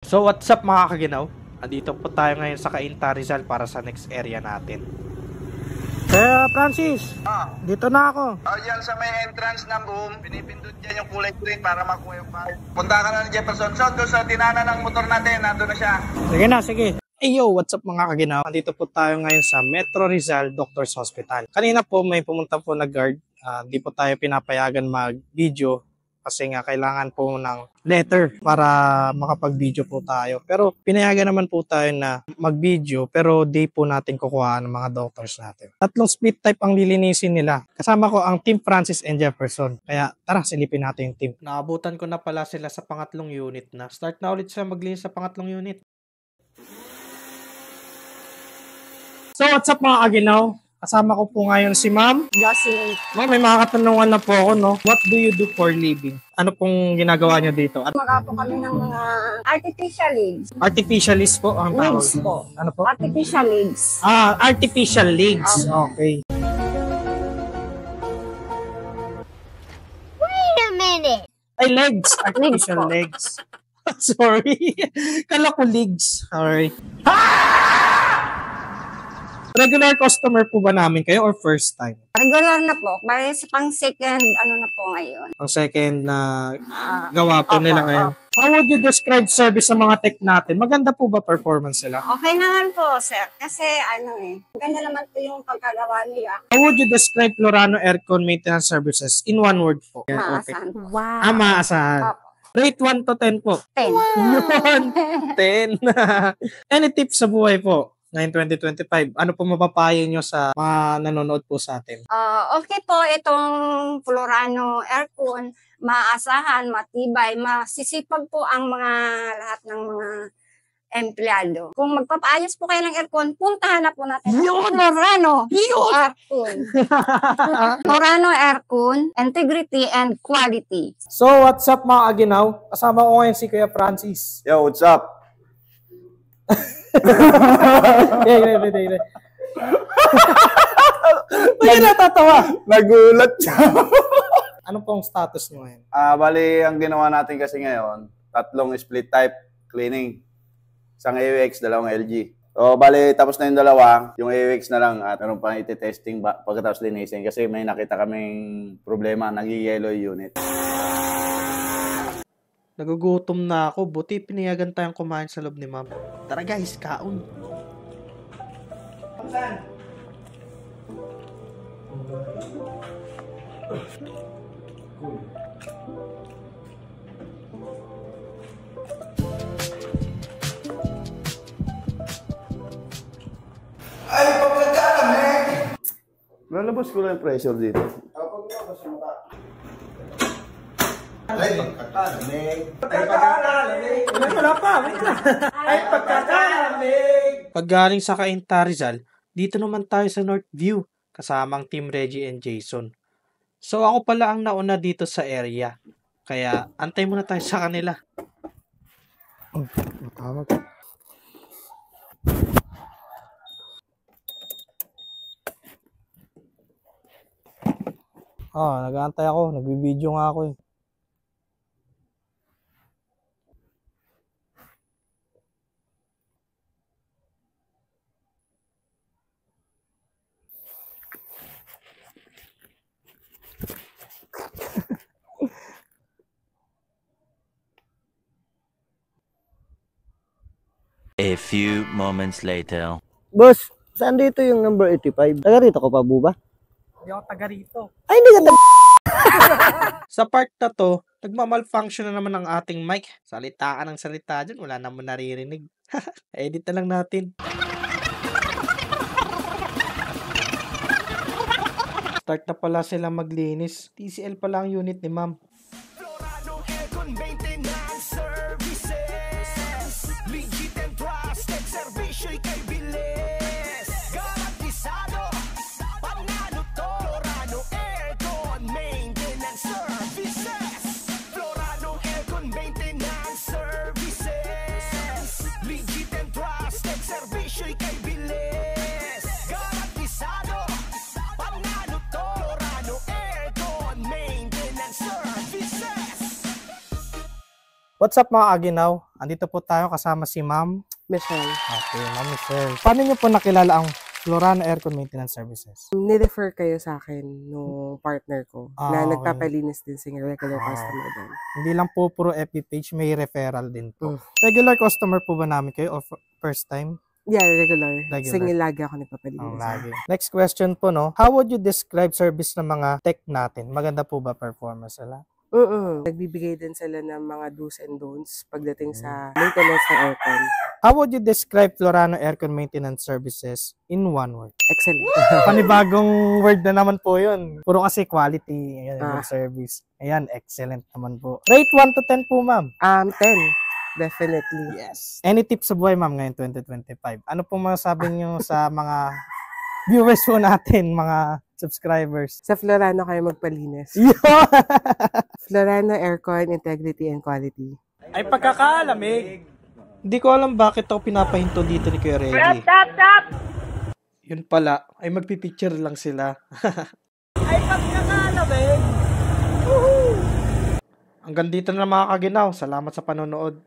So what's up mga kaginaw? Andito po tayo ngayon sa Cainta Rizal para sa next area natin. Francis, dito na ako. Diyan sa may entrance ng boom, pinipindot dyan yung kulay green para makuha yung file. Punta ka na ni Jefferson. So doon sa tinana ng motor natin, nandun na siya. Sige na, sige. Hey yo, what's up mga kaginaw? Andito po tayo ngayon sa Metro Rizal Doctors Hospital. Kanina po may pumunta po na guard. Di po tayo pinapayagan mag-video kasi nga kailangan po ng letter para makapag-video po tayo. Pero pinayagan naman po tayo na mag-video pero di po natin kukuhaan ng mga doctors natin. 3 split type ang lilinisin nila. Kasama ko ang Team Francis and Jefferson. Kaya tara, silipin natin yung team. Naabutan ko na pala sila sa pangatlong unit na. Start na ulit siya maglinis sa pangatlong unit. So what's up mga kaginaw? Kasama ko po ngayon si Ma'am. Jocelyn. Ma'am, may mga katanungan na po ako, no? What do you do for living? Ano pong ginagawa niyo dito? Magapo kami ng mga artificial legs. Artificialist po ang tawag. Legs po. Ano po? Artificial legs. Artificial legs. Okay. Wait a minute. Ay, legs. Artificial legs. Sorry. Kala ko legs. Sorry. Regular customer po ba namin kayo or first time? Regular na po. Bale sa pang second, ano na po ngayon. Ang second na gawa po nila ngayon. Opo. How would you describe service sa mga tech natin? Maganda po ba performance nila? Okay naman po, sir. Kasi ganda naman po yung pagkagawa nila. How would you describe Florano Aircon Maintenance Services in one word po? Maasahan. Wow. Maasahan. Opo. Rate 1 to 10 po. 10. Yun. 10. Any tips sa buhay po? Ngayon 2025, ano po mapapayo nyo sa mga nanonood po sa atin? Okay po, itong Florano Aircon, maasahan, matibay, masisipag po ang mga lahat ng mga empleyado. Kung magpapaayos po kayo ng aircon, puntahan na po natin ang Florano Aircon. Florano Aircon, integrity and quality. So, what's up mga aginaw? Kasama ko ngayon si Kuya Francis. Yo, what's up? Bakit natatawa? Nagulat siya. Ano pong status nyo ngayon? Bali, ang ginawa natin kasi ngayon, 3 split type cleaning. Isang AUX, 2 LG. So, bali, tapos na yung 2, yung AUX na lang at meron pa iti-testing pagkatapos linisin kasi may nakita kaming problema, nag-yellow unit. Nagugutom na ako. Buti pinayagan tayong kumain sa loob ni Ma'am. Tara guys, kaon. Saan? Ay, pagkakalamig! Lalabas ko lang yung pressure dito. Paglabas mo ka. Ay, pagkakalamig! Ay, pagkakalamig! Wala pa, wait lang. Ay, pagkakalamig! Pag galing sa Cainta Rizal, dito naman tayo sa Northview, kasamang Team Reggie and Jason. So ako pala ang nauna dito sa area. Kaya antay muna tayo sa kanila. Matawag. Nag-aantay ako. Nagbibideo nga ako eh. A few moments later. Boss, saan dito yung number 85? Taga rito ko pa, buba? Hindi ako taga rito. Ay, hindi ka taga... Sa part na to, nagmamalfunction na naman ang ating mic. Salita ka ng salita dyan, wala naman naririnig. Edit na lang natin. Start na pala sila maglinis. TCL pala ang unit ni Ma'am. Florano Aircon Maintenance Services. Legit and trusted servisyo'y kay bilis. Garantisado, panalo to. Florano Aircon Maintenance Services. Florano Aircon Maintenance Services. Legit and trusted servisyo'y kay bilis. Garantisado, panalo to. Florano Aircon Maintenance Services. What's up mga aginaw? Andito po tayo kasama si Ma'am. Michelle. Okay, Ma'am Michelle. Paano niyo po nakilala ang Florano Aircon Maintenance Services? Nirefer kayo sa akin no partner ko na Okay. nagpapalinis din sa regular customer din. Hindi lang po puro FB page, may referral din po. Regular customer po ba namin kayo or first time? Yeah, regular. Regular. Sige, lagi ako nagpapalinis. Lagi. Next question po, no? How would you describe service ng mga tech natin? Maganda po ba performance nila? Nagbibigay din sila ng mga do's and don'ts pagdating sa maintenance ng aircon. How would you describe Florano Aircon Maintenance Services in one word? Excellent. Panibagong word na naman po yun. Puro kasi quality yung Ah. service. Ayan, excellent naman po. Rate 1 to 10 po, ma'am. 10. Definitely. Yes. Any tips sa buhay, ma'am, ngayon 2025? Ano pong masasabi niyo sa mga viewers po natin, mga subscribers? Sa Florano kayo magpalinis. Florano Aircon Integrity and Quality. Ay pagkakalamig. Hindi ko alam bakit ako pinapahinto dito ni Kuya Reggie. Yun pala, ay magpipicture lang sila. Ay pagkakalamig. Hanggang dito na mga kaginaw. Salamat sa panonood.